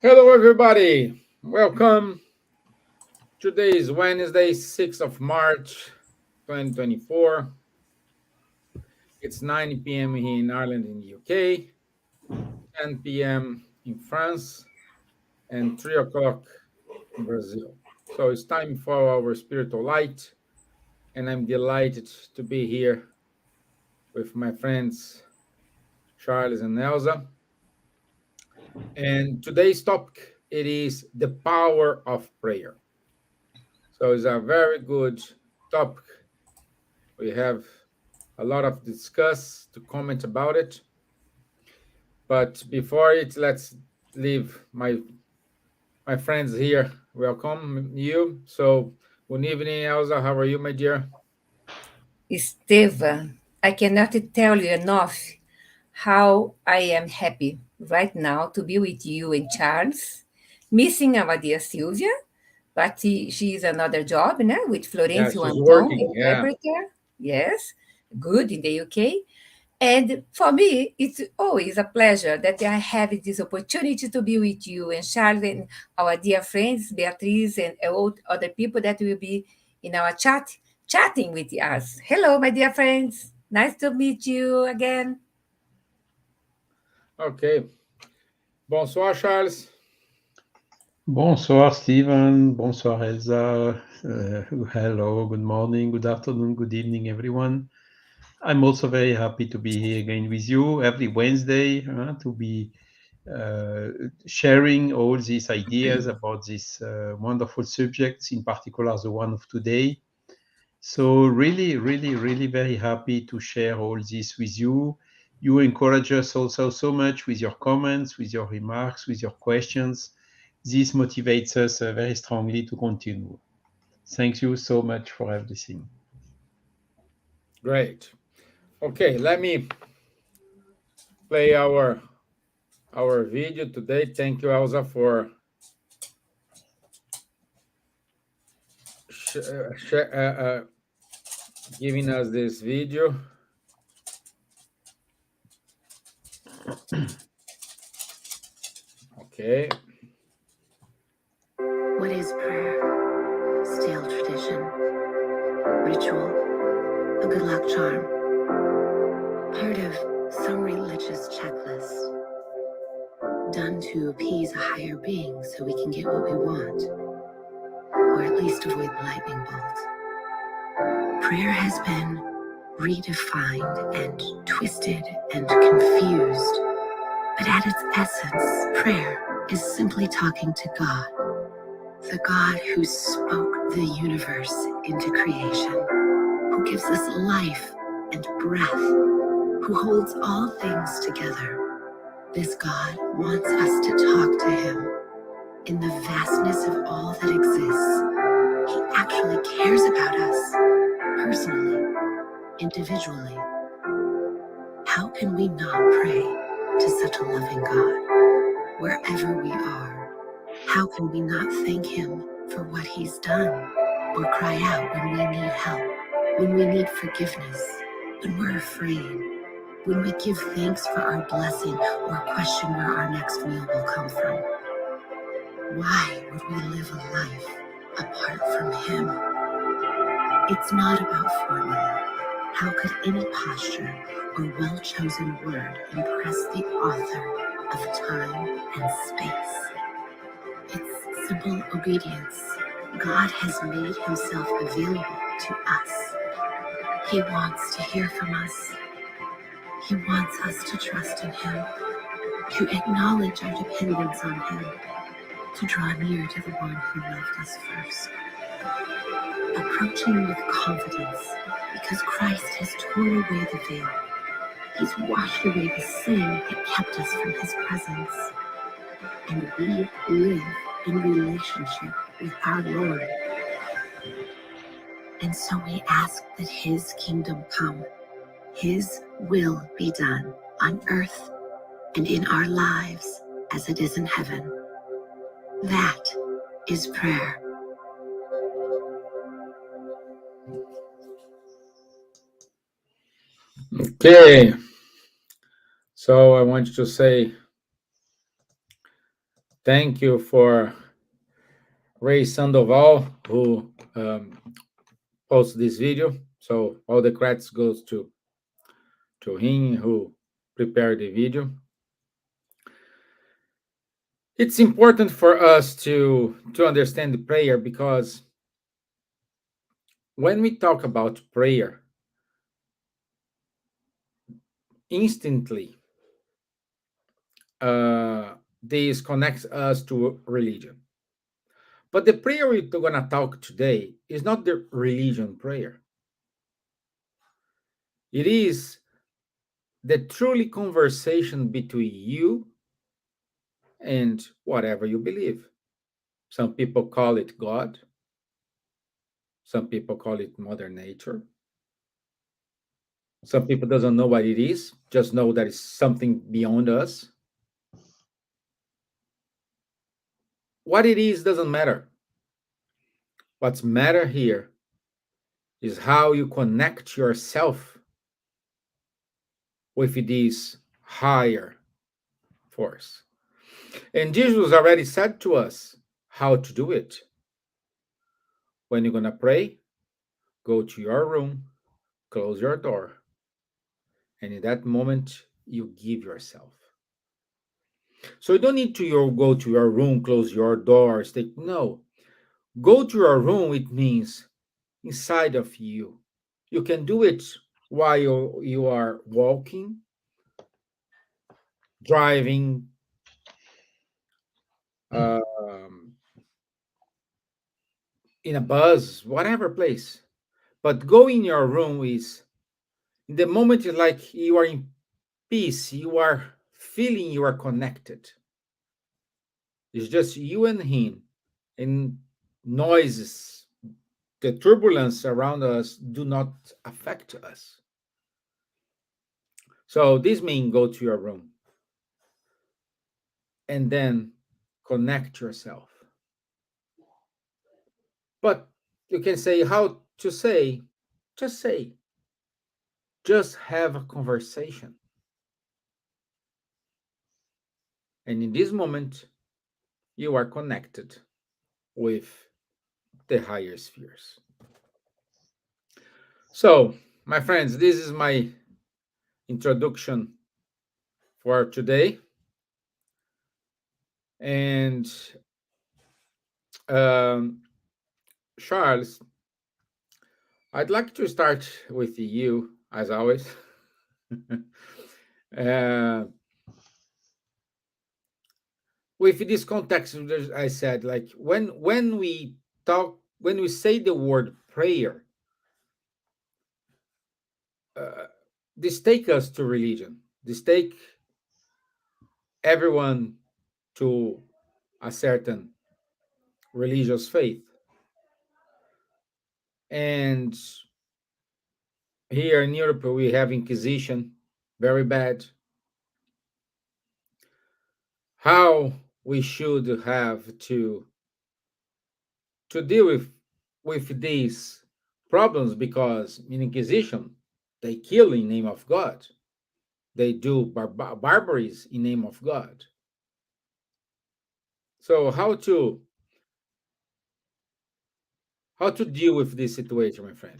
Hello, everybody. Welcome. Today is Wednesday, 6th of March, 2024. It's 9 p.m. here in Ireland, in the UK, 10 p.m. in France, and 3 o'clock in Brazil. So it's time for our spiritual light, and I'm delighted to be here with my friends Charles and Elsa. And today's topic it is the power of prayer. So it's a very good topic. We have a lot of discuss to comment about it. But before it, let's leave my friends here. Welcome you. So good evening, Elsa. How are you, my dear? Stevan, I cannot tell you enough how I am happy right now to be with you and Charles, missing our dear Silvia, but she is another job now with Yeah, Florencio she's Anton, working. Yeah. interpreter. Yes, good in the UK. And for me, it's always a pleasure that I have this opportunity to be with you and Charles and our dear friends, Beatriz and all other people that will be in our chatting with us. Hello, my dear friends. Nice to meet you again. Okay. Bonsoir, Charles. Bonsoir, Steven. Bonsoir, Elsa. Hello, good morning, good afternoon, good evening, everyone. I'm also very happy to be here again with you every Wednesday to be uh, sharing all these ideas about these wonderful subjects, in particular the one of today. So, really very happy to share all this with you. You encourage us also so much with your comments, with your remarks, with your questions. This motivates us very strongly to continue. Thank you so much for everything. Great. Okay, let me play our video today. Thank you, Elsa, for giving us this video. Okay. What is prayer? Stale tradition, ritual, a good luck charm, part of some religious checklist, done to appease a higher being so we can get what we want, or at least avoid the lightning bolt. Prayer has been redefined and twisted and confused, but at its essence, prayer is simply talking to God, the God who spoke the universe into creation, who gives us life and breath, who holds all things together. This God wants us to talk to him. In the vastness of all that exists, he actually cares about us, personally, individually. How can we not pray to such a loving God, wherever we are? How can we not thank him for what he's done, or cry out when we need help, when we need forgiveness, when we're afraid, when we give thanks for our blessing or question where our next meal will come from? Why would we live a life apart from him? It's not about formula. How could any posture or well-chosen word impress the author of time and space? It's simple obedience. God has made himself available to us. He wants to hear from us. He wants us to trust in him, to acknowledge our dependence on him, to draw near to the one who loved us first. Approach him with confidence, because Christ has torn away the veil. He's washed away the sin that kept us from his presence. And we live in relationship with our Lord. And so we ask that his kingdom come, his will be done on earth and in our lives as it is in heaven. That is prayer. Okay. So I want to say Thank you for Ray Sandoval who posted this video. So all the credits goes to him who prepared the video. It's important for us to understand the prayer because when we talk about prayer, instantly this connects us to religion. But the prayer we're going to talk today is not the religion prayer. It is the truly conversation between you and whatever you believe. Some people call it God. Some people call it Mother Nature. Some people doesn't know what it is, just know that it's something beyond us. What it is doesn't matter. What's matter here is how you connect yourself with this higher force. And Jesus already said to us how to do it. When you're going to pray, go to your room, close your door, and in that moment, you give yourself. So you don't need to go to your room, close your door, stay. No. Go to your room, it means inside of you. You can do it while you are walking, driving, um, in a bus, whatever place. But go in your room is in the moment it's like you are in peace, you are feeling you are connected. It's just you and him, and noises, the turbulence around us do not affect us. So this means go to your room and then connect yourself. But you can say how to say, just say, just have a conversation. And in this moment, you are connected with the higher spheres. So, my friends, this is my introduction for today. And um, Charles, I'd like to start with you, as always. uh, with this context, I said, like when we talk, when we say the word prayer, uh, this take us to religion. This take everyone to a certain religious faith. And here in Europe, we have Inquisition, very bad. How we should have to deal with these problems, because in Inquisition, they kill in name of God. They do barbaries in name of God. So how to deal with this situation, my friend?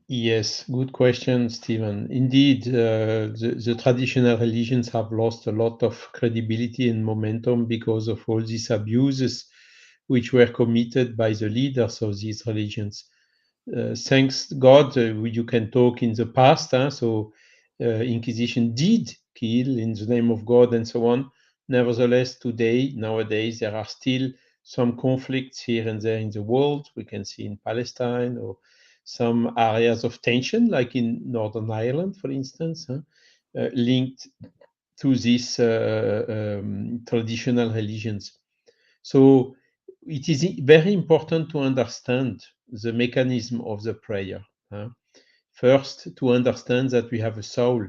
Yes, good question, Stephen. Indeed, the traditional religions have lost a lot of credibility and momentum because of all these abuses which were committed by the leaders of these religions. Thanks God, you can talk in the past. So Inquisition did kill in the name of God and so on. Nevertheless, nowadays, there are still some conflicts here and there in the world. We can see in Palestine or some areas of tension, like in Northern Ireland, for instance, linked to these traditional religions. So it is very important to understand the mechanism of the prayer. First, to understand that we have a soul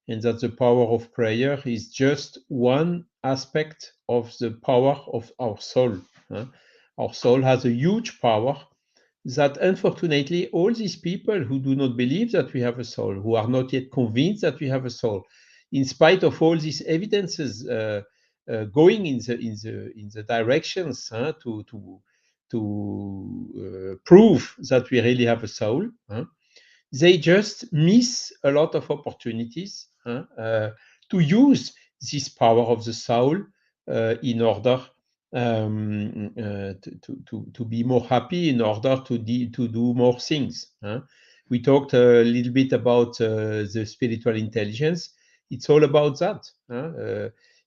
and that the power of prayer is just one aspect of the power of our soul. Our soul has a huge power that unfortunately all these people who do not believe that we have a soul, who are not yet convinced that we have a soul, in spite of all these evidences going in the directions to prove that we really have a soul, they just miss a lot of opportunities to use this power of the soul in order to be more happy, in order to do more things. We talked a little bit about the spiritual intelligence. It's all about that.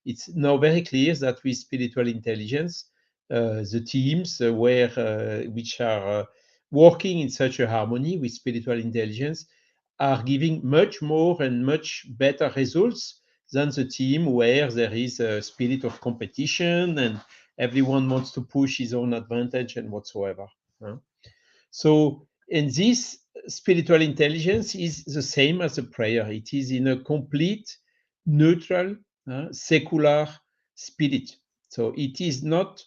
It's now very clear that with spiritual intelligence, the teams which are working in such a harmony with spiritual intelligence are giving much more and much better results than the team where there is a spirit of competition and everyone wants to push his own advantage and whatsoever. So, and this spiritual intelligence is the same as a prayer. It is in a complete, neutral, secular spirit. So it is not,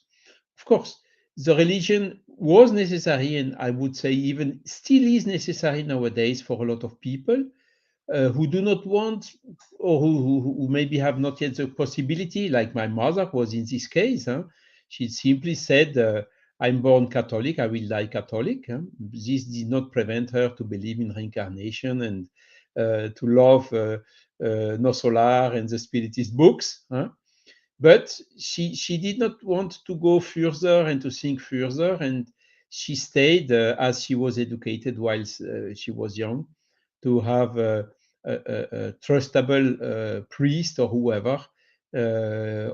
of course, the religion was necessary, and I would say even still is necessary nowadays for a lot of people who do not want, or who maybe have not yet the possibility, like my mother was in this case. She simply said, I'm born Catholic, I will die Catholic. This did not prevent her to believe in reincarnation and to love No Solar and the Spiritist books. But she did not want to go further and to think further, and she stayed as she was educated while she was young, to have a trustable priest or whoever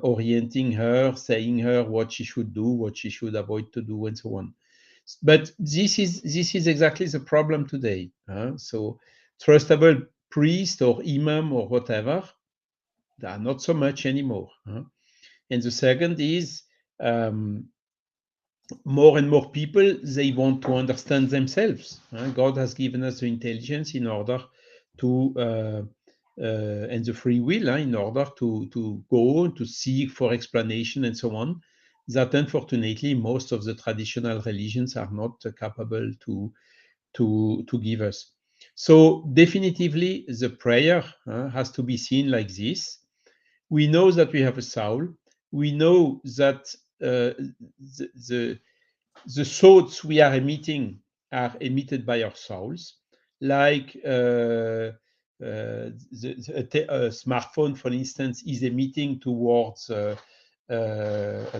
orienting her, saying her what she should do, what she should avoid to do, and so on. But this is exactly the problem today. So trustable priest or imam or whatever, they are not so much anymore. And the second is more and more people, they want to understand themselves. God has given us the intelligence in order to, and the free will, in order to go to seek for explanation and so on, that unfortunately most of the traditional religions are not capable to give us. So definitively the prayer has to be seen like this. We know that we have a soul. We know that the thoughts we are emitting are emitted by our souls, like a smartphone, for instance, is emitting towards a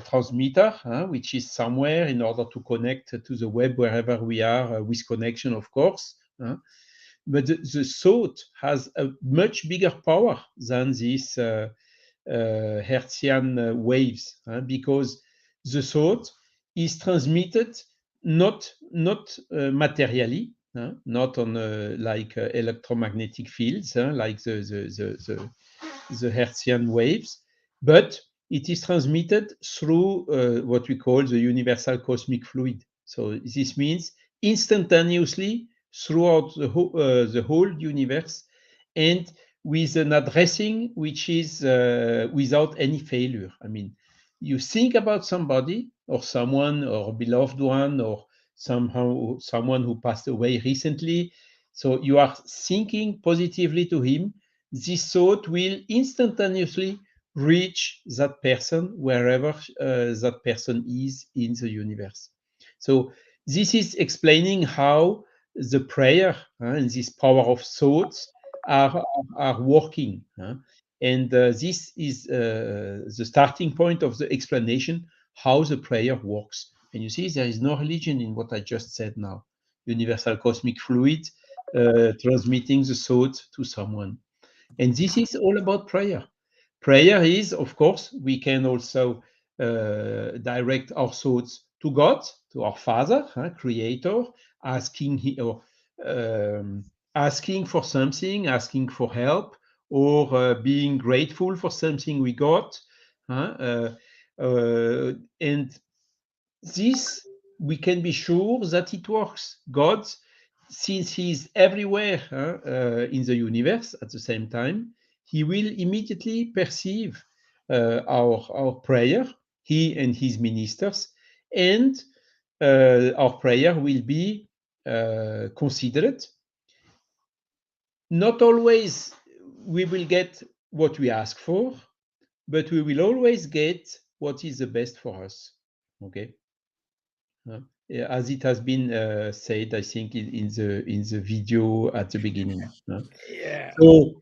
transmitter, which is somewhere in order to connect to the web wherever we are, with connection, of course. But the thought has a much bigger power than this Hertzian waves, because the thought is transmitted not materially, not on like electromagnetic fields, like the Hertzian waves, but it is transmitted through what we call the universal cosmic fluid. So this means instantaneously throughout the whole universe, and with an addressing which is without any failure. I mean, you think about somebody or someone or a beloved one or somehow someone who passed away recently. So you are thinking positively to him. This thought will instantaneously reach that person wherever that person is in the universe. So this is explaining how the prayer and this power of thoughts are working. And this is the starting point of the explanation how the prayer works. And you see, there is no religion in what I just said now. Universal cosmic fluid transmitting the thought to someone. And this is all about prayer. Prayer is, of course, we can also direct our thoughts to God, to our Father, Creator, asking for something, asking for help, or being grateful for something we got. And this, we can be sure that it works. God, since He's everywhere in the universe at the same time, He will immediately perceive our prayer, He and His ministers, and our prayer will be considered. Not always we will get what we ask for, but we will always get what is the best for us. Okay. Yeah, as it has been said, I think in the video at the beginning. Yeah. So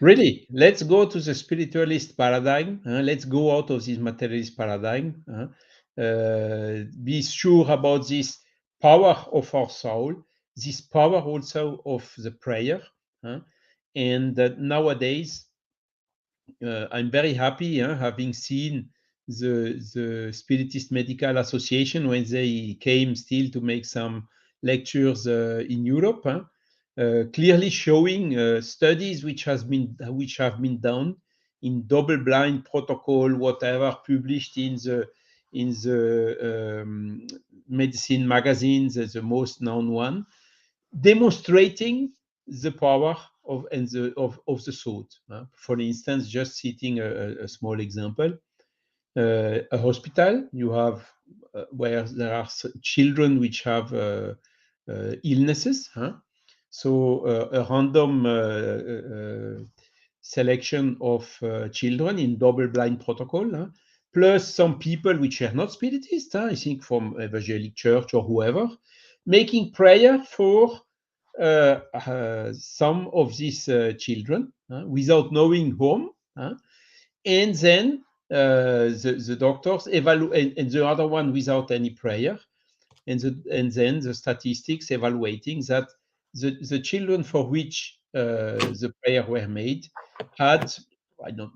really, let's go to the spiritualist paradigm. Let's go out of this materialist paradigm. Be sure about this power of our soul, this power also of the prayer. And nowadays, I'm very happy having seen the Spiritist Medical Association when they came still to make some lectures in Europe, clearly showing studies which have been done in double-blind protocol, whatever, published in the medicine magazines, the most known one, demonstrating the power of the thought. For instance, just citing a small example, a hospital you have where there are children which have illnesses. So a random selection of children in double-blind protocol, plus some people which are not spiritists, I think from evangelic church or whoever, making prayer for some of these children without knowing whom, and then the doctors evaluate, and the other one without any prayer, and then the statistics evaluating that the children for which the prayer were made had, I don't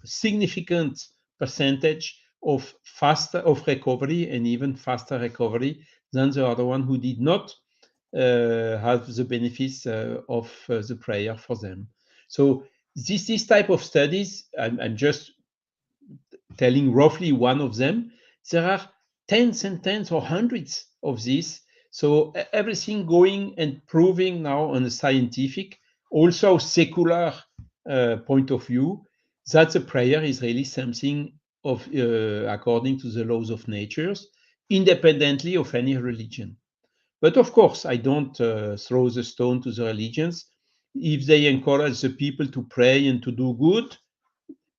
significant percentage of recovery, and even faster recovery than the other one who did not have the benefits of the prayer for them. So this type of studies, I'm just telling roughly one of them. There are tens and tens or hundreds of these. So everything going and proving now on a scientific, also secular point of view, that the prayer is really something of according to the laws of nature, independently of any religion. But of course, I don't throw the stone to the religions. If they encourage the people to pray and to do good,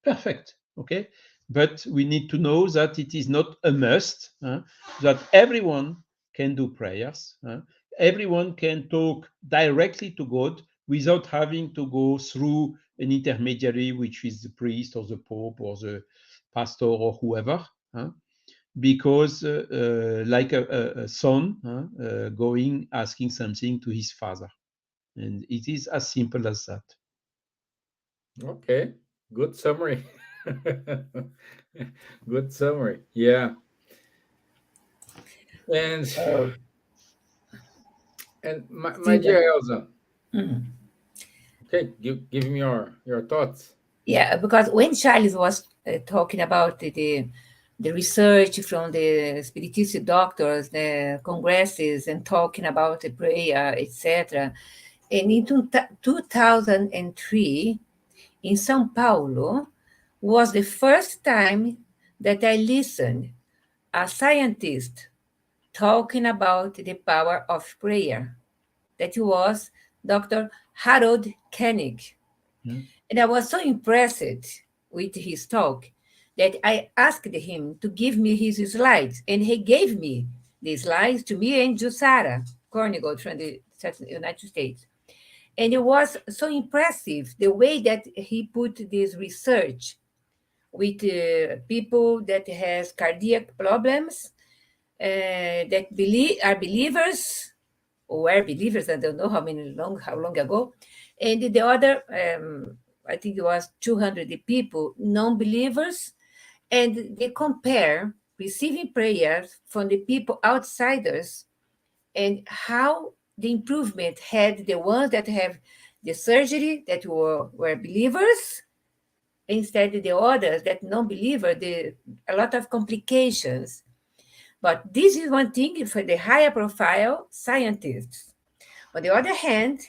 perfect. Okay. But we need to know that it is not a must, that everyone can do prayers. Everyone can talk directly to God without having to go through an intermediary, which is the priest or the pope or the pastor or whoever. Because like a son going asking something to his father, and it is as simple as that. Okay. Good summary. Good summary. Yeah. And my Steven. dear Elsa, Mm. okay, give me your thoughts. Yeah, because when Charles was talking about the research from the spiritist doctors, the congresses, and talking about the prayer, etc., and in 2003 in São Paulo was the first time that I listened a scientist talking about the power of prayer. That was Dr. Harold Koenig. Mm. And I was so impressed with his talk that I asked him to give me his slides, and he gave me the slides to me and Jusara Cornigold from the United States. And it was so impressive the way that he put this research with people that has cardiac problems, that are believers or were believers. I don't know how long ago, and the other, I think it was 200 people, non-believers, and they compare receiving prayers from the people outsiders and how the improvement had the ones that have the surgery that were believers, instead the others that non-believer, a lot of complications. But this is one thing for the higher profile scientists. On the other hand,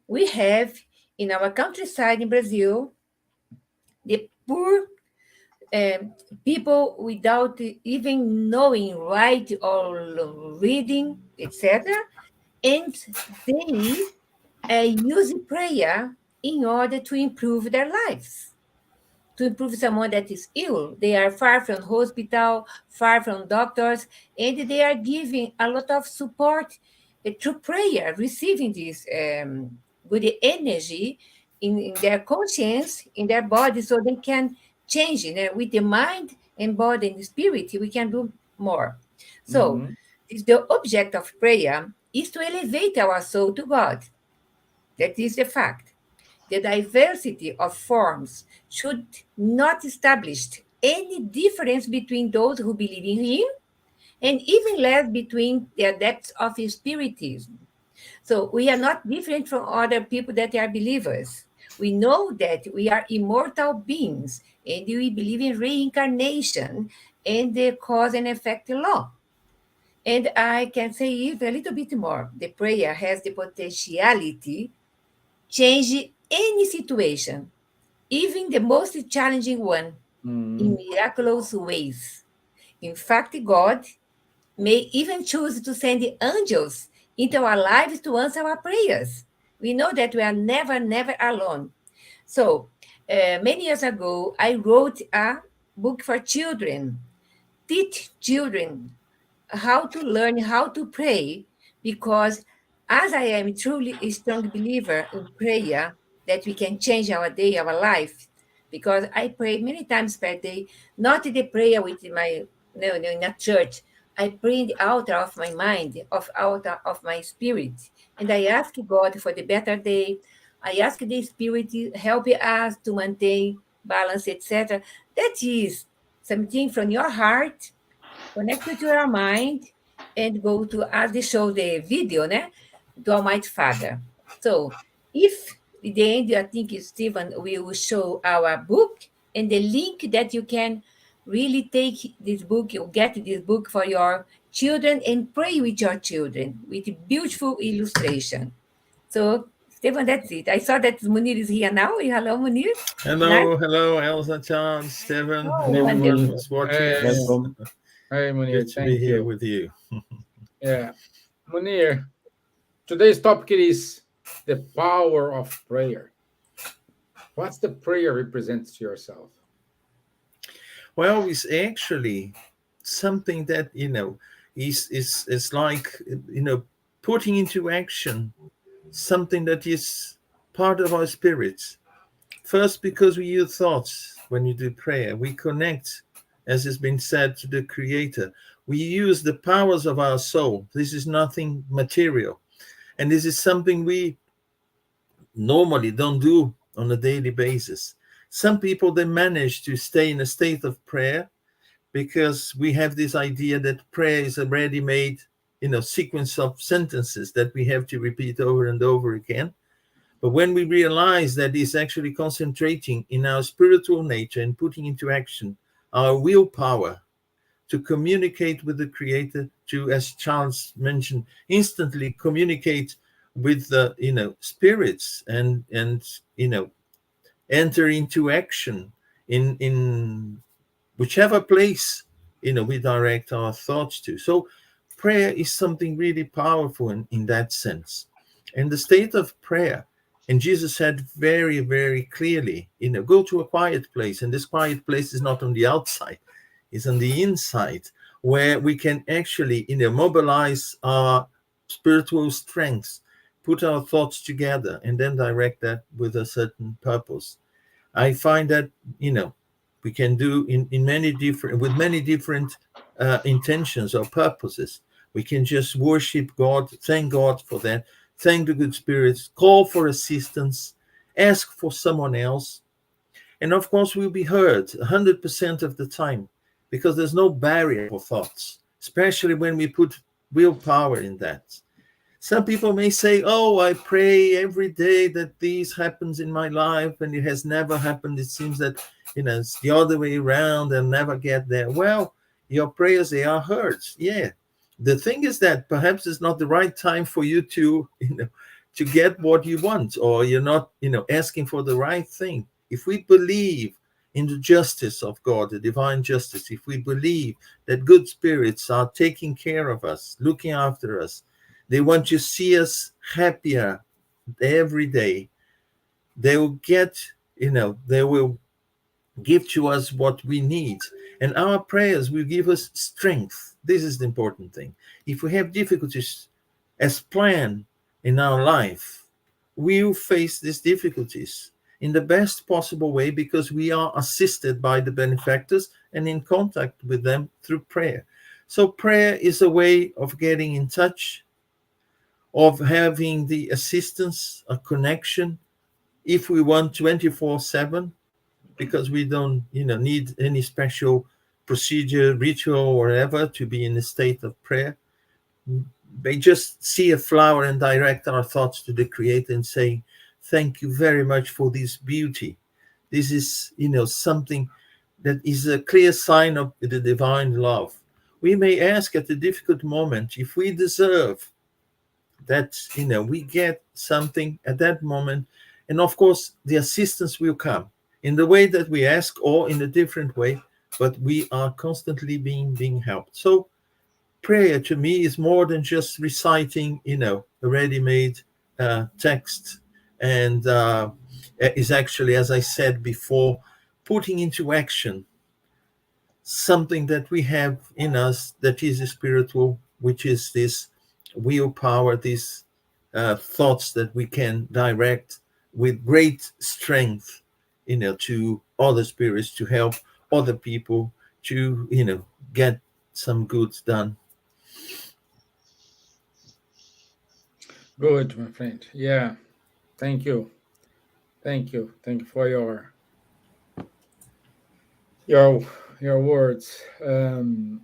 we have in our countryside in Brazil the poor people without even knowing write or reading, etc. And they use prayer in order to improve their lives. to improve someone that is ill. They are far from hospital, far from doctors, and they are giving a lot of support through prayer, receiving this good energy in their conscience, in their body, so they can change. With the mind and body and spirit, we can do more. So, Mhm. the object of prayer is to elevate our soul to God. That is the fact. The diversity of forms should not establish any difference between those who believe in Him and even less between the adepts of Spiritism. So we are not different from other people that are believers. We know that we are immortal beings and we believe in reincarnation and the cause and effect law. And I can say even a little bit more. The prayer has the potentiality change any situation, even the most challenging one, in Mhm. miraculous ways. In fact, God may even choose to send angels into our lives to answer our prayers. We know that we are never, never alone. So, many years ago, I wrote a book for children, teach children how to learn how to pray, because as I am truly a strong believer in prayer, that we can change our day, our life, because I pray many times per day, not the prayer with my no, in a church. I pray in the altar of my mind, of altar of my spirit, and I ask God for the better day. I ask the spirit to help us to maintain balance, etc. That is something from your heart, connect it to your mind, and go to, as they show the video, né? To Almighty Father. So, if in the end, I think Stephen will show our book and the link that you can really take this book, you get this book for your children and pray with your children with beautiful illustration. So, Stephen, that's it. I saw that Munir is here now. Hello, Munir. Nice. Hello, Elsa, Chan, Stevan, Oh, and Hello, everyone wonderful. Munir. who's watching Hey, us. Welcome. hey, Good Munir. to be Thank here you. with you. Yeah, Munir. Today's topic is the power of prayer. What's the prayer represents to yourself? Well, it's actually something that is like putting into action something that is part of our spirits. First, because we use thoughts when you do prayer, we connect, as has been said, to the Creator. We use the powers of our soul. This is nothing material, and this is something we normally don't do on a daily basis. Some people, they manage to stay in a state of prayer because we have this idea that prayer is a ready-made sequence of sentences that we have to repeat over and over again. But when we realize that it's actually concentrating in our spiritual nature and putting into action our willpower to communicate with the Creator, to, as Charles mentioned, instantly communicate with the spirits, and enter into action in whichever place we direct our thoughts to. So prayer is something really powerful in that sense. And the state of prayer, and Jesus said very, very clearly, go to a quiet place. And this quiet place is not on the outside, it's on the inside, where we can actually mobilize our spiritual strengths, put our thoughts together, and then direct that with a certain purpose. I find that we can do in many different, with many different intentions or purposes. We can just worship God, thank God for that, thank the good spirits, call for assistance, ask for someone else, and of course we'll be heard 100% of the time, because there's no barrier for thoughts, especially when we put willpower in that. Some people may say, oh, I pray every day that this happens in my life, and it has never happened. It seems that it's the other way around and never get there. Well, your prayers, they are heard. Yeah. The thing is that perhaps it's not the right time for you to to get what you want, or you're not asking for the right thing. If we believe in the justice of God, the divine justice, if we believe that good spirits are taking care of us, looking after us, they want to see us happier every day, they will get, they will give to us what we need. And our prayers will give us strength. This is the important thing. If we have difficulties as planned in our life, we'll face these difficulties in the best possible way because we are assisted by the benefactors and in contact with them through prayer. So prayer is a way of getting in touch, of having the assistance, a connection, if we want 24/7, because we don't need any special procedure, ritual, or whatever to be in a state of prayer. They just see a flower and direct our thoughts to the Creator and saying, thank you very much for this beauty. This is something that is a clear sign of the divine love. We may ask at a difficult moment if we deserve that we get something at that moment, and of course the assistance will come in the way that we ask or in a different way, but we are constantly being helped. So prayer to me is more than just reciting a ready-made text, and is actually, as I said before, putting into action something that we have in us that is spiritual, which is this willpower, these thoughts that we can direct with great strength, to other spirits, to help other people, to get some good done. Good, my friend. Yeah. Thank you. Thank you. Thank you for your your words. And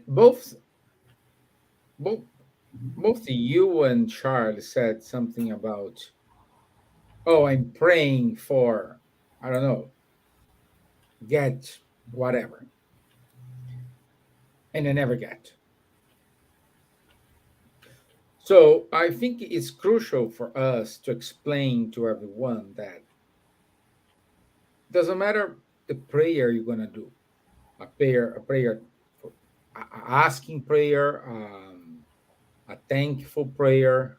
both both you and Charles said something about, oh, I'm praying for, I don't know, get whatever, and I never get. So I think it's crucial for us to explain to everyone that doesn't matter the prayer you're gonna do, a prayer for asking prayer, a thankful prayer,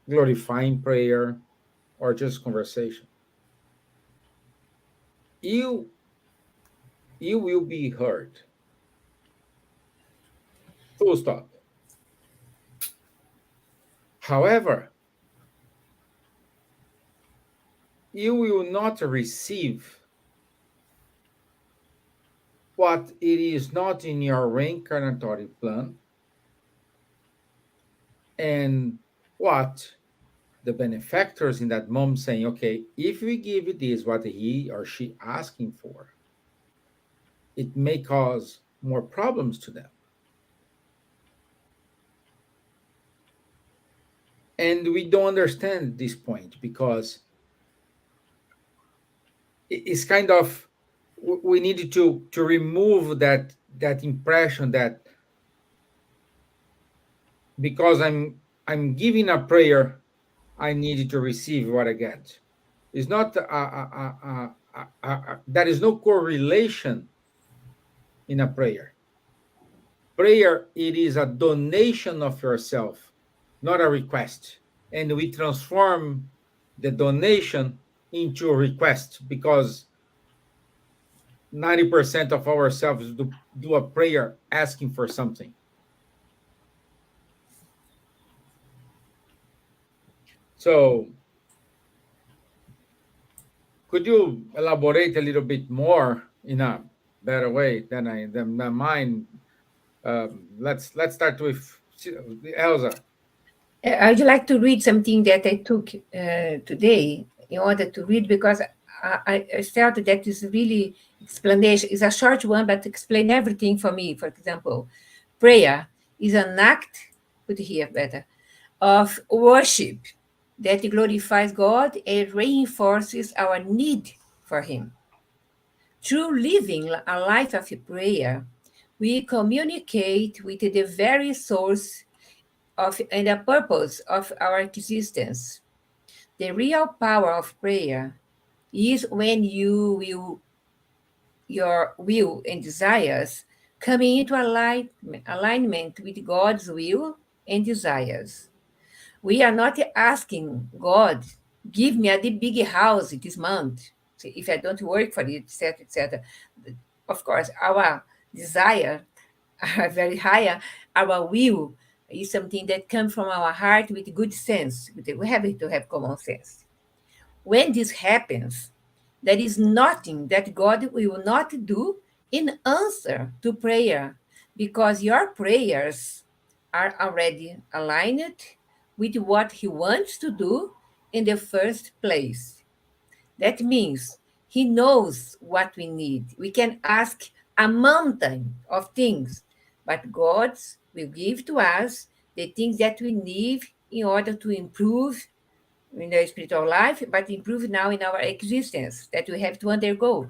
glorifying prayer, or just conversation. You you will be heard. Full stop. However, you will not receive what it is not in your reincarnatory plan, and what the benefactors in that moment saying, okay, if we give you this, what he or she asking for, it may cause more problems to them. And we don't understand this point because it's kind of, we need to remove that impression that because I'm giving a prayer, I need to receive what I get. It's not there is no correlation in a prayer. Prayer, it is a donation of yourself, not a request. And we transform the donation into a request because 90% of ourselves do a prayer asking for something. So could you elaborate a little bit more in a better way than mine? Let's start with Elsa. I'd like to read something that I took today in order to read because I felt that is really explanation. It's a short one, but explain everything for me. For example, prayer is an act, put here better, of worship that glorifies God and reinforces our need for Him. Through living a life of prayer, we communicate with the very source of and the purpose of our existence. The real power of prayer is when your will and desires come into alignment with God's will and desires. We are not asking God give me a big house this month. So if I don't work for it, etc., etc. Of course, our desire are very higher. Our will is something that comes from our heart with good sense. We have to have common sense. When this happens, there is nothing that God will not do in answer to prayer, because your prayers are already aligned with what He wants to do in the first place. That means He knows what we need. We can ask a mountain of things, but God will give to us the things that we need in order to improve in the spiritual life, but improve now in our existence that we have to undergo.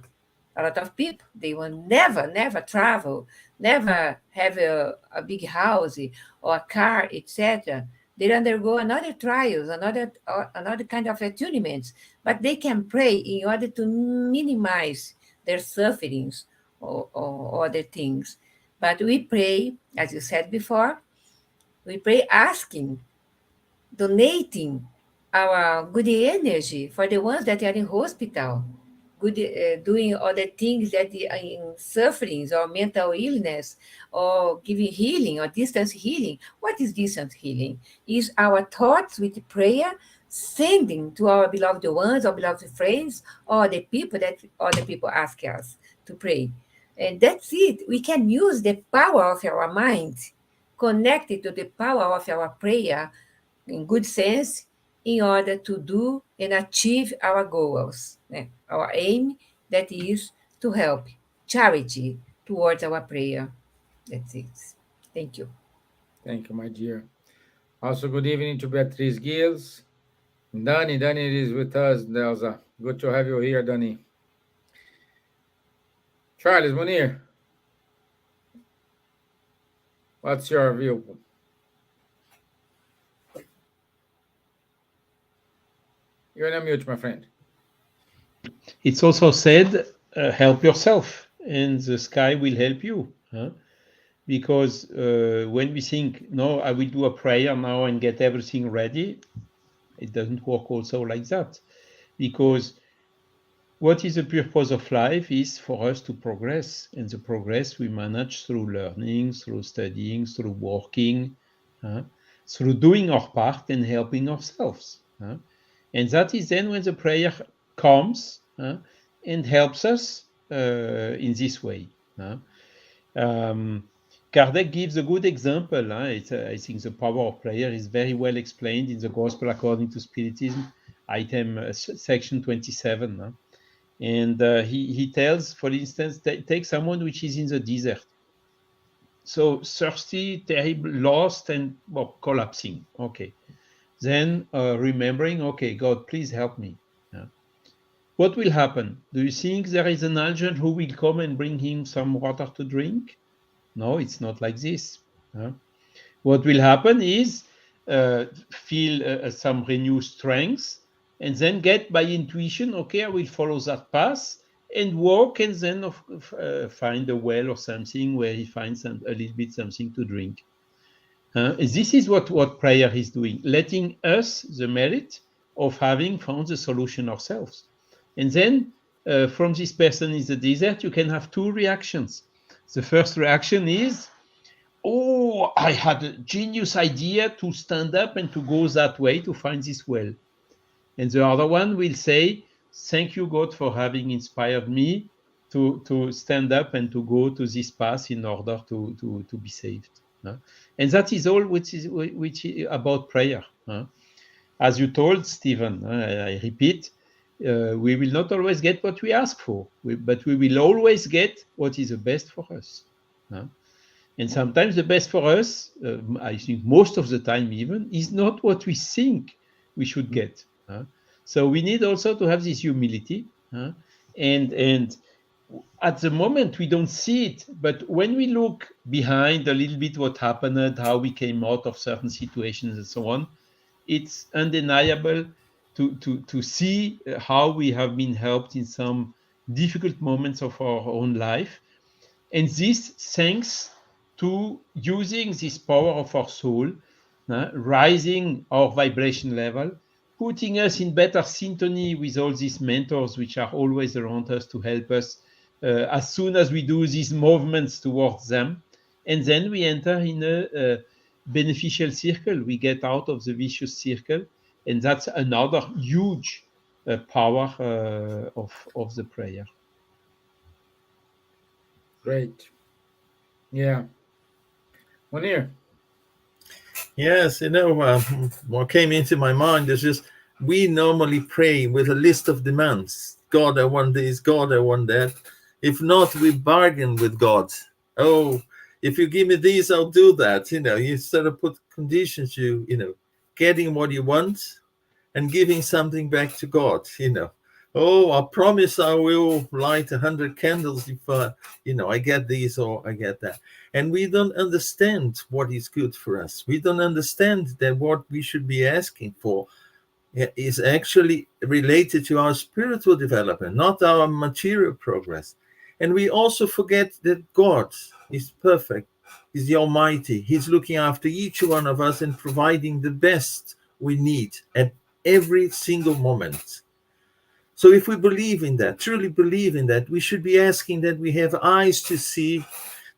A lot of people, they will never travel, never have a big house or a car, etc. They undergo another trials, another kind of attunements, but they can pray in order to minimize their sufferings or other things. But we pray, as you said before, we pray asking, donating our good energy for the ones that are in hospital, good doing other things that are in sufferings or mental illness, or giving healing or distance healing. What is distance healing? Is our thoughts with prayer sending to our beloved ones or beloved friends or the people that other people ask us to pray. And that's it. We can use the power of our mind connected to the power of our prayer in good sense in order to do and achieve our goals, our aim, that is to help charity towards our prayer. That's it. Thank you. Thank you, my dear. Also, good evening to Beatriz Gills. Danny is with us, Elsa. Good to have you here, Danny. Charles Munir, what's your view? You're on mute, my friend. It's also said, help yourself, and the sky will help you. Huh? Because when we think, no, I will do a prayer now and get everything ready, it doesn't work also like that. Because what is the purpose of life is for us to progress, and the progress we manage through learning, through studying, through working, through doing our part and helping ourselves. And that is then when the prayer comes and helps us in this way. Kardec gives a good example. I think the power of prayer is very well explained in the Gospel according to Spiritism, section 27. And he tells, for instance, take someone which is in the desert. So thirsty, terrible, lost, and collapsing. Okay. Then remembering, okay, God, please help me. What will happen? Do you think there is an angel who will come and bring him some water to drink? No, it's not like this. What will happen is feel some renewed strength, and then get by intuition, okay, I will follow that path and walk, and then find a well or something where he finds a little bit something to drink. This is what prayer is doing, letting us the merit of having found the solution ourselves. And then from this person in the desert, you can have two reactions. The first reaction is, oh, I had a genius idea to stand up and to go that way to find this well. And the other one will say, thank you, God, for having inspired me to stand up and to go to this path in order to be saved. And that is all which is about prayer. As you told Stevan, I repeat, we will not always get what we ask for, but we will always get what is the best for us. And sometimes the best for us, I think most of the time even, is not what we think we should get. So we need also to have this humility. And at the moment we don't see it, but when we look behind a little bit what happened, how we came out of certain situations and so on, it's undeniable to see how we have been helped in some difficult moments of our own life. And this thanks to using this power of our soul, rising our vibration level, putting us in better synchrony with all these mentors which are always around us to help us as soon as we do these movements towards them. And then we enter in a beneficial circle. We get out of the vicious circle. And that's another huge power of the prayer. Great. Yeah. Munir. Yes, what came into my mind is just we normally pray with a list of demands. God, I want this. God, I want that. If not, we bargain with God. Oh, if you give me this, I'll do that. You sort of put conditions, getting what you want and giving something back to God. Oh, I promise I will light 100 candles if, I get this or I get that. And we don't understand what is good for us. We don't understand that what we should be asking for is actually related to our spiritual development, not our material progress. And we also forget that God is perfect, is the Almighty. He's looking after each one of us and providing the best we need at every single moment. So if we believe in that, truly believe in that, we should be asking that we have eyes to see,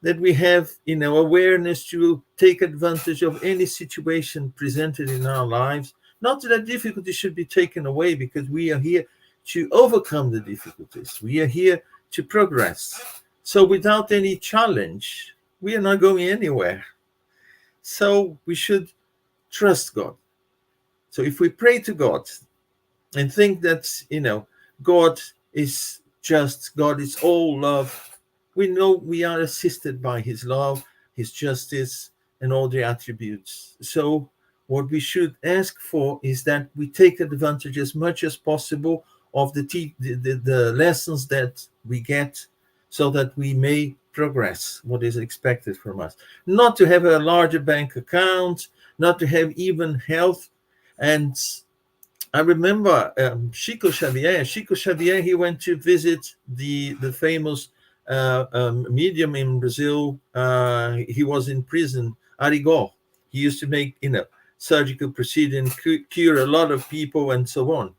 that we have, awareness to take advantage of any situation presented in our lives. Not that difficulty should be taken away, because we are here to overcome the difficulties. We are here to progress. So without any challenge, we are not going anywhere. So we should trust God. So if we pray to God and think that, God is just, God is all love, we know we are assisted by his love, his justice, and all the attributes. So what we should ask for is that we take advantage as much as possible of the lessons that we get, so that we may progress what is expected from us. Not to have a larger bank account, not to have even health. And I remember Chico Xavier, he went to visit the famous medium in Brazil. He was in prison, Arigó. He used to make, surgical procedure, cure a lot of people and so on.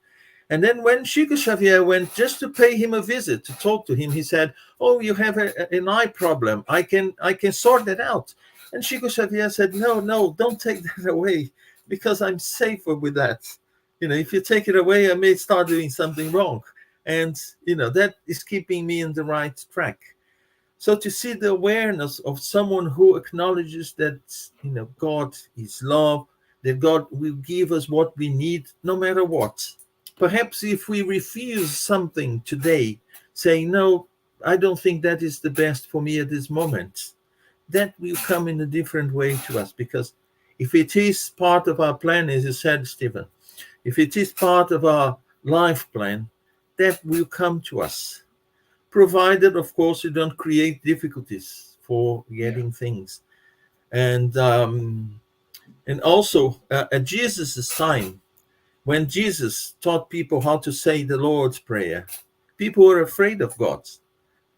And then when Chico Xavier went just to pay him a visit, to talk to him, he said, "Oh, you have an eye problem. I can sort that out." And Chico Xavier said, No, don't take that away, because I'm safer with that. If you take it away, I may start doing something wrong. And, that is keeping me in the right track. So to see the awareness of someone who acknowledges that, God is love, that God will give us what we need no matter what. Perhaps if we refuse something today, saying, "No, I don't think that is the best for me at this moment," that will come in a different way to us. Because if it is part of our plan, as you said, Stevan, if it is part of our life plan, that will come to us. Provided, of course, you don't create difficulties for getting things. And also at Jesus' time, when Jesus taught people how to say the Lord's Prayer, people were afraid of God.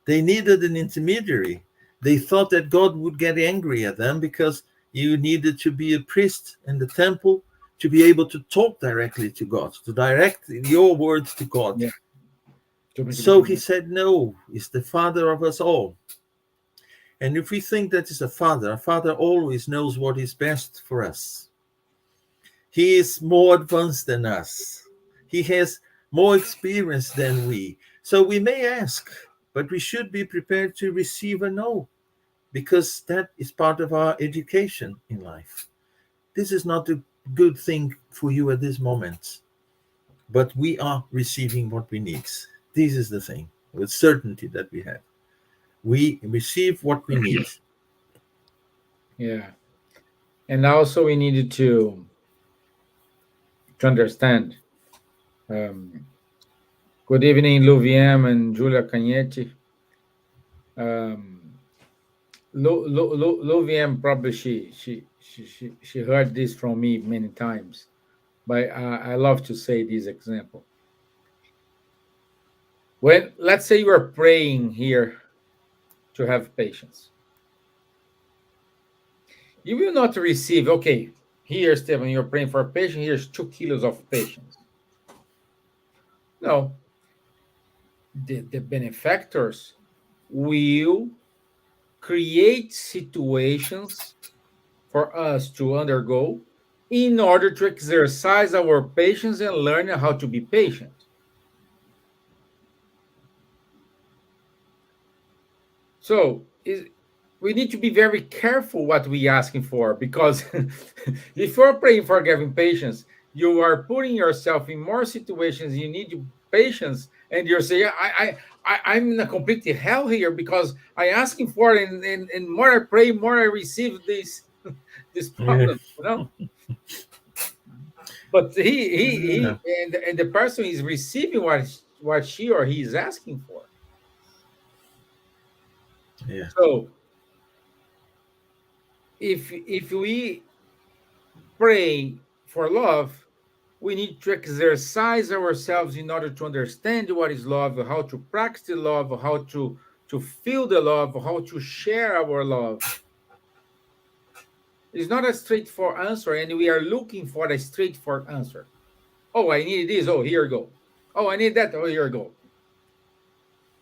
They needed an intermediary. They thought that God would get angry at them, because you needed to be a priest in the temple to be able to talk directly to God, to direct your words to God. Yeah. So he said, no, he's the Father of us all. And if we think that is a Father always knows what is best for us. He is more advanced than us. He has more experience than we. So we may ask, but we should be prepared to receive a no, because that is part of our education in life. This is not a good thing for you at this moment, but we are receiving what we need. This is the thing, with certainty that we have. We receive what we need. Yeah. And also we needed to understand. Good evening, Luviem and Julia Cagnetti. Luviem, probably she heard this from me many times, but I love to say this example. When, let's say, you are praying here to have patience, you will not receive, okay, here, Stevan, you're praying for a patient, here's 2 kilos of patience. No, the benefactors will create situations for us to undergo in order to exercise our patience and learn how to be patient. So we need to be very careful what we asking for, because if you're praying for giving patience, you are putting yourself in more situations you need patience, and you're saying, I'm in a complete hell here because I asking for it, and more I pray, more I receive this Yeah. problem, But Yeah. and the person is receiving what she or he is asking for. Yeah. So if we pray for love, we need to exercise ourselves in order to understand what is love, how to practice the love, how to feel the love, how to share our love. It's not a straightforward answer, and we are looking for a straightforward answer. Oh, I need this. Oh, here you go. Oh, I need that. Oh, here you go.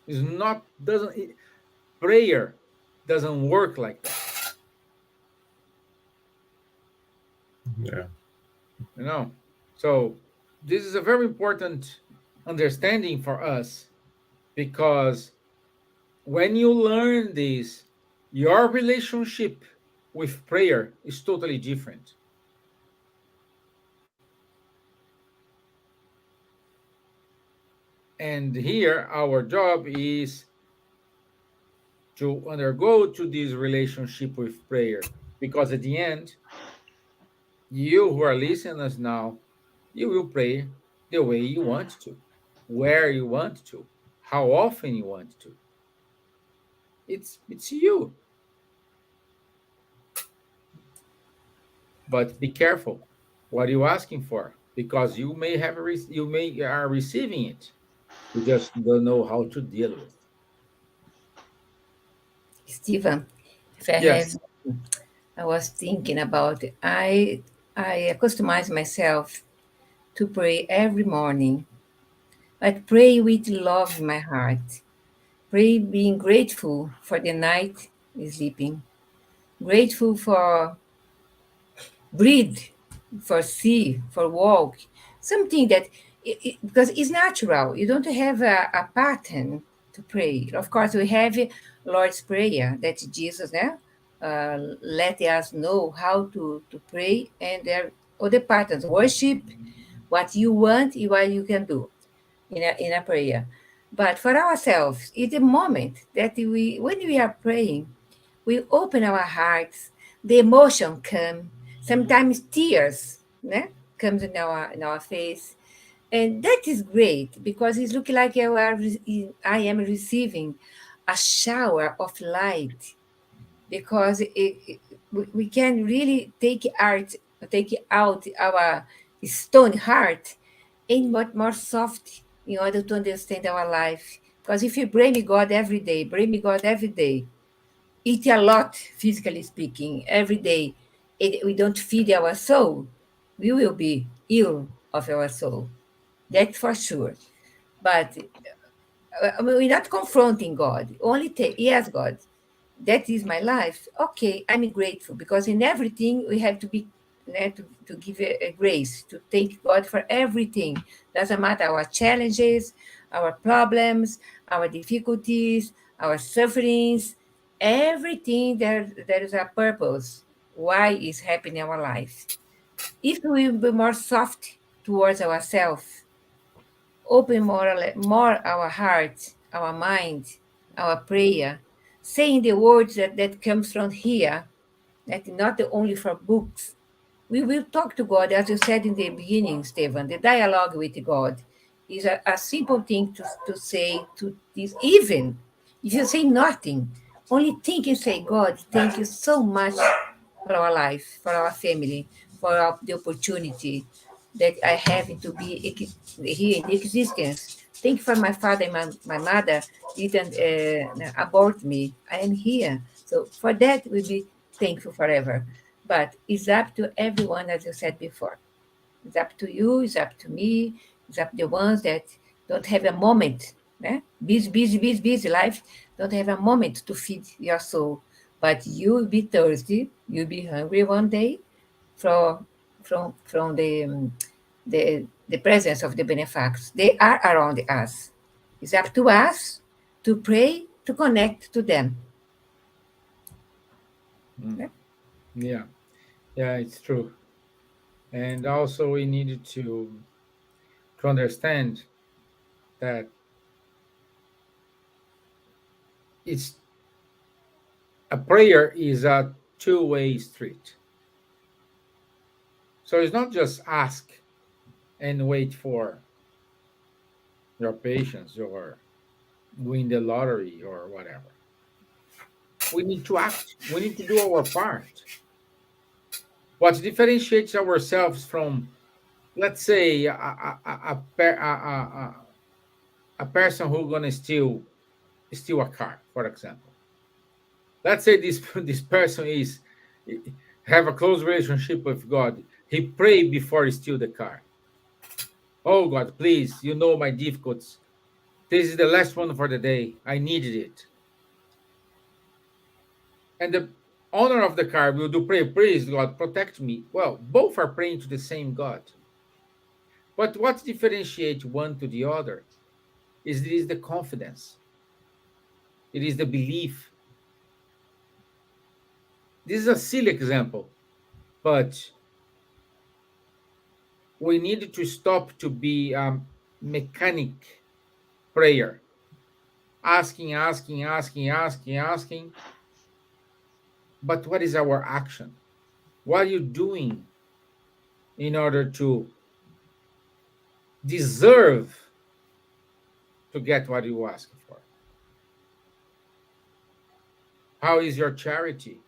It's not doesn't prayer doesn't work like that. Yeah. So this is a very important understanding for us, because when you learn this, your relationship with prayer is totally different. And here our job is to undergo to this relationship with prayer, because at the end, you who are listening us now, you will pray the way you want to, where you want to, how often you want to. It's you. But be careful what you're asking for, because you may you may are receiving it. You just don't know how to deal with. Steven, if I Yes. have, I was thinking about it. I customize myself to pray every morning. I pray with love in my heart. Pray being grateful for the night sleeping, grateful for breathe, for see, for walk. Something that, because it's natural. You don't have a pattern to pray. Of course, we have Lord's Prayer that Jesus let us know how to pray, and there are other patterns. Worship, what you want, what you can do in a prayer. But for ourselves, it's the moment that when we are praying, we open our hearts, the emotion come, sometimes tears comes in our face. And that is great, because it's looking like I am receiving a shower of light, because we can really take out our stone heart and what more soft in order to understand our life. Because if you blame God every day, eat a lot, physically speaking, every day, we don't feed our soul, we will be ill of our soul. That's for sure. But we're not confronting God. Only yes, God, that is my life. Okay, I'm grateful, because in everything we have to be to give a grace, to thank God for everything. Doesn't matter our challenges, our problems, our difficulties, our sufferings, everything there is a purpose why is happening in our life. If we be more soft towards ourselves, open more our heart, our mind, our prayer, saying the words that comes from here, that not only for books. We will talk to God, as you said in the beginning, Stephen. The dialogue with God is a simple thing to say to this. Even if you say nothing, only think and say, God, thank you so much for our life, for our family, for the opportunity that I have to be here in existence. Thank you for my father and my mother didn't abort me. I am here. So for that, we'll be thankful forever. But it's up to everyone, as you said before. It's up to you, it's up to me, it's up to the ones that don't have a moment, busy, busy, busy, busy life, don't have a moment to feed your soul. But you'll be thirsty, you'll be hungry one day from from the presence of the benefactors. They are around us. It's up to us to pray, to connect to them. Mm. Yeah, yeah, it's true. And also, we needed to understand that it's a prayer is a two-way street. So it's not just ask and wait for your patience or win the lottery or whatever. We need to act. We need to do our part. What differentiates ourselves from, let's say, a person who's gonna steal a car, for example. Let's say this this person is have a close relationship with God. He prayed before he steal the car. Oh God, please, you know my difficulties. This is the last one for the day. I needed it. And the owner of the car will do pray, please God, protect me. Well, both are praying to the same God. But what differentiates one to the other is it is the confidence. It is the belief. This is a silly example, but we need to stop to be mechanic prayer, asking, asking, asking, asking, asking. But what is our action? What are you doing in order to deserve to get what you ask for? How is your charity?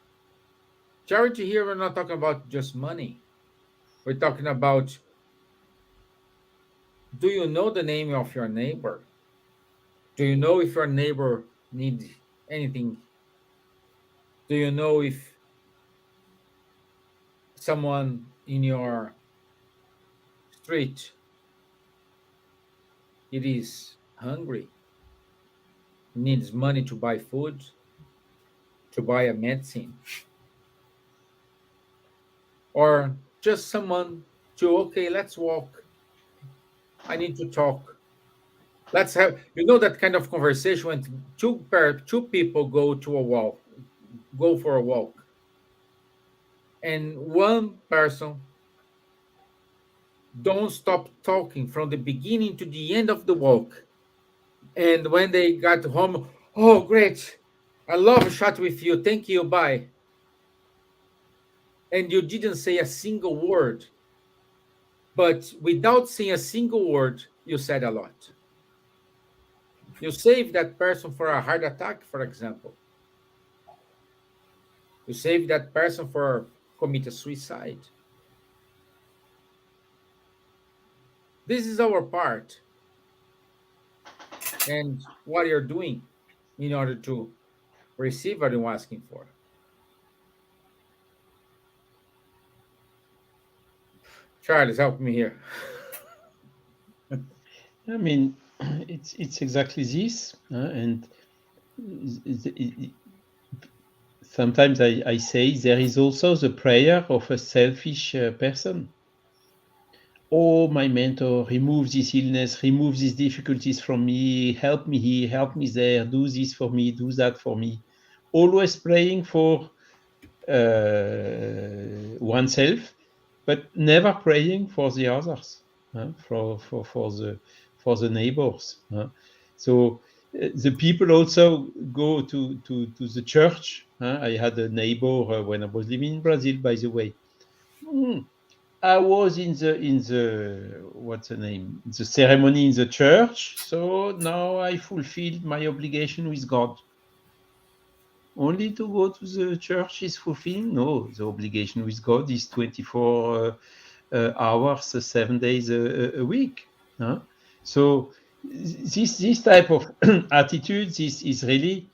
Charity here, we're not talking about just money. We're talking about, do you know the name of your neighbor? Do you know if your neighbor needs anything? Do you know if someone in your street it is hungry, needs money to buy food, to buy a medicine, or just someone to, okay, let's walk. I need to talk. Let's have, that kind of conversation when two people go to a walk, go for a walk, and one person don't stop talking from the beginning to the end of the walk. And when they got home, oh great, I love chat with you. Thank you. Bye. And you didn't say a single word, but without saying a single word, you said a lot. You saved that person for a heart attack, for example. You saved that person for commit a suicide. This is our part, and what you're doing in order to receive what you're asking for. Charles, help me here. I mean, it's exactly this, and sometimes I say there is also the prayer of a selfish person. Oh, my mentor, remove this illness, remove these difficulties from me, help me here, help me there, do this for me, do that for me. Always praying for oneself, but never praying for the others, for the neighbors. So the people also go to the church. I had a neighbor when I was living in Brazil, by the way. I was in the what's the name? The ceremony in the church. So now I fulfilled my obligation with God. Only to go to the church is fulfilling? No, the obligation with God is 24 hours, 7 days a week. So this type of attitude is really,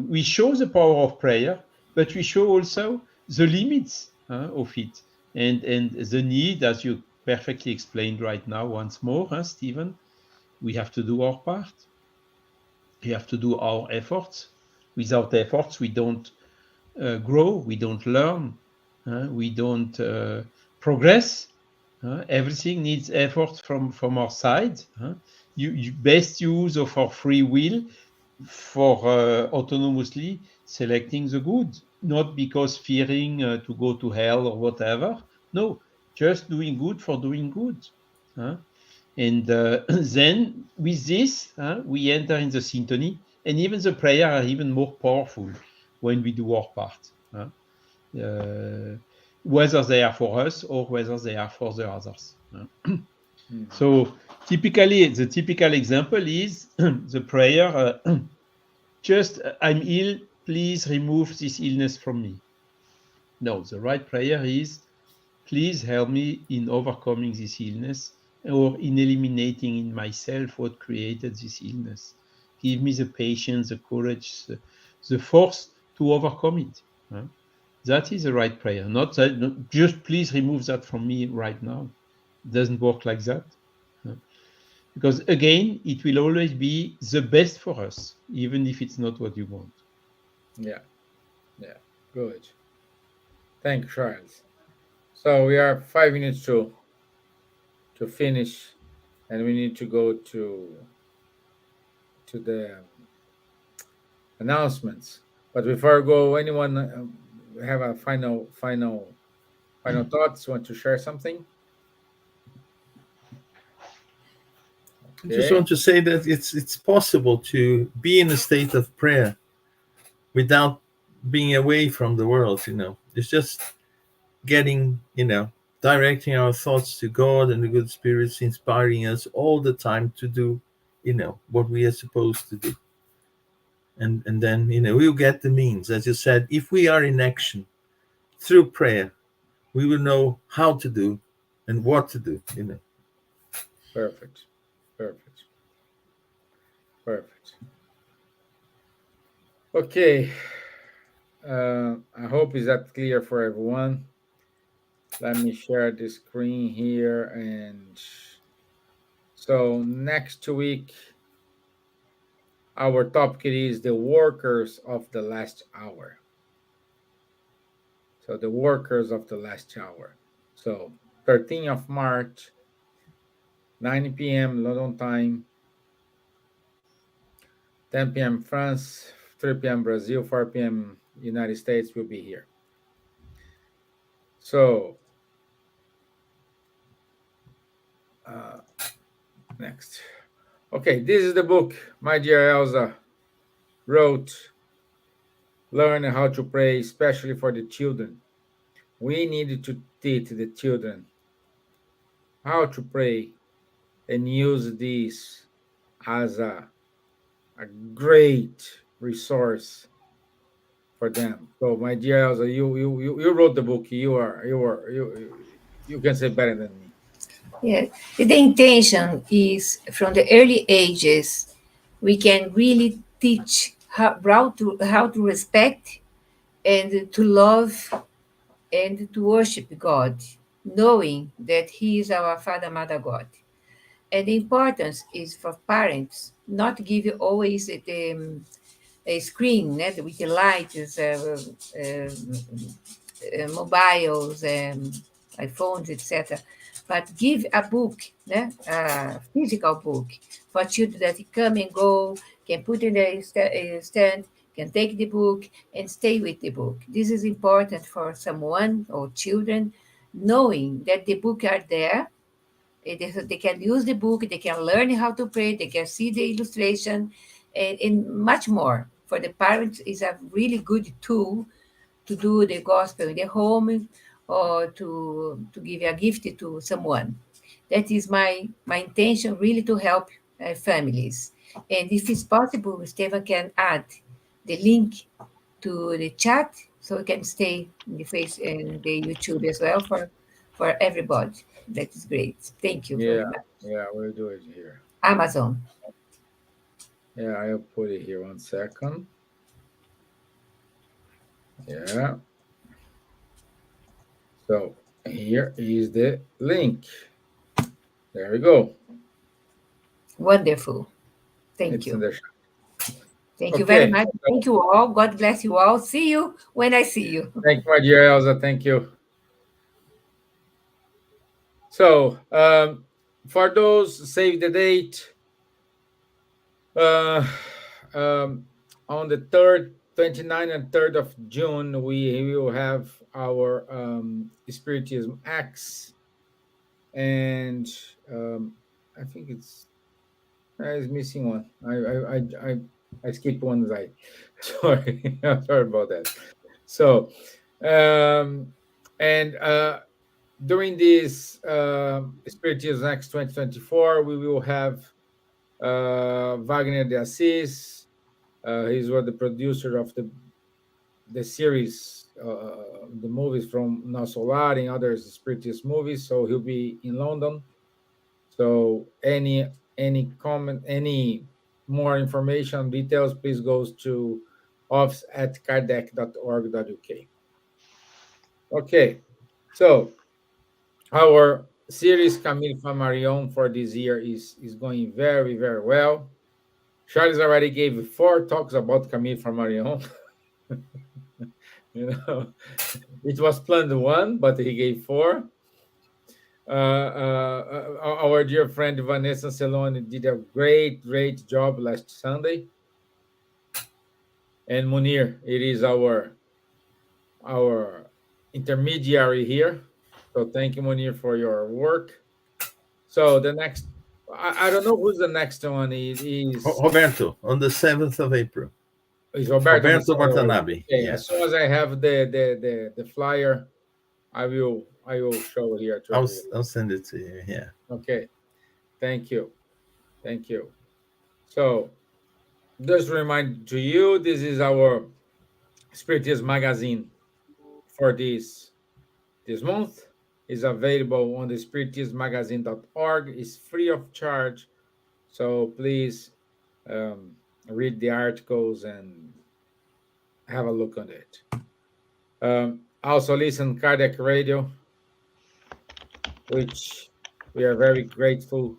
we show the power of prayer, but we show also the limits of it, and the need, as you perfectly explained right now once more, Stephen. We have to do our part. We have to do our efforts. Without efforts, we don't grow, we don't learn, we don't progress. Everything needs effort from our side. You best use of our free will for autonomously selecting the good, not because fearing to go to hell or whatever. No, just doing good for doing good. huh? And then with this, we enter in the symphony, and even the prayer are even more powerful when we do our part. Uh, Whether they are for us or whether they are for the others. Mhm. So typically, the typical example is the prayer, just I'm ill, please remove this illness from me. No, the right prayer is, please help me in overcoming this illness or in eliminating in myself what created this illness. Give me the patience, the courage, the force to overcome it. That is the right prayer. Not that, just please remove that from me right now. It doesn't work like that. Because again, it will always be the best for us, even if it's not what you want. Yeah, yeah, good. Thank you, Charles. So we are 5 minutes to finish, and we need to go to the announcements. But before I go, anyone have a final thoughts? Want to share something? I just Okay. want to say that it's possible to be in a state of prayer without being away from the world. It's just getting, directing our thoughts to God and the good spirits, inspiring us all the time to do, what we are supposed to do. And then, we'll get the means. As you said, if we are in action through prayer, we will know how to do and what to do. Perfect. Perfect. Perfect. Okay. I hope is that clear for everyone. Let me share the screen here, and so next week our topic is the workers of the last hour. So the workers of the last hour. So 13th of March, 9 p.m. London time, 10 p.m. France, 3 p.m. Brazil, 4 p.m. United States will be here. So uh, next. Okay, this is the book my dear Elsa wrote. Learn how to pray, especially for the children. We need to teach the children how to pray and use this as a great resource for them. So, my dear Elsa, you wrote the book. You can say better than me. Yeah, the intention is from the early ages, we can really teach how to respect and to love and to worship God, knowing that He is our Father, Mother God. And the importance is for parents not give always a screen with the lights, mobiles, iPhones, etc. But give a book, a physical book for children that come and go, can put in the stand, can take the book and stay with the book. This is important for someone or children, knowing that the book are there. They can use the book, they can learn how to pray, they can see the illustration, and much more. For the parents, is a really good tool to do the gospel in their home or to give a gift to someone. That is my intention, really, to help families. And if it's possible, Stevan can add the link to the chat so it can stay in the face and the YouTube as well for everybody. That is great. Thank you very Yeah, much. yeah, we'll do it here. Amazon. Yeah, I'll put it here 1 second. Yeah. So here is the link. There we go. Wonderful. Thank It's in you. the chat. Thank you very Okay. much. Thank you all. God bless you all. See you when I see you. Thank you, my dear Elsa. Thank you. So, for those, save the date. Uh, on the 3rd, 29th, and 3rd of June, we will have our Spiritism Acts. And I think it's missing one. I skipped one slide. Sorry, sorry about that. So, and during this Spiritism Acts 2024, we will have Wagner de Assis. He's one of the producer of the series, the movies from Na Solar and other Spiritist movies. So he'll be in London. So any comment, any more information, details, please goes to office@kardec.org.uk. Okay, so our series Camille Flammarion for this year is going very, very well. Charles already gave 4 talks about Camille Flammarion. It was planned 1, but he gave 4. Our dear friend Vanessa Celone did a great job last Sunday. And Munir, it is our intermediary here. So thank you, Munir, for your work. So the next, I don't know who's the next one. Roberto, on the 7th of April. Is Roberto. Roberto Watanabe. Okay, Yes. as soon as I have the flyer, I will show here to everyone. I'll send it to you. Yeah. Okay, thank you. So just remind to you, this is our Spiritist magazine for this month. Is available on the spiritismagazine.org. It's free of charge, so please read the articles and have a look on it. Also listen Cardiac Radio, which we are very grateful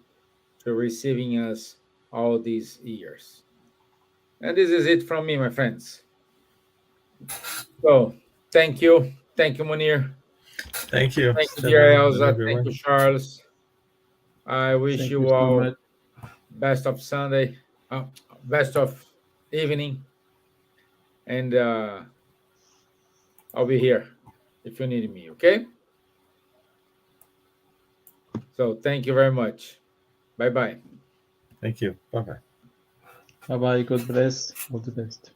to receiving us all these years. And this is it from me, my friends. So thank you, Munir. Thank you. Thank you, dear Elsa. Everyone. Thank you, Charles. I wish Thank you you so all much. best of Sunday, best of evening, and I'll be here if you need me. Okay. So thank you very much. Bye bye. Thank you. Bye bye. Bye bye. God bless. All the best.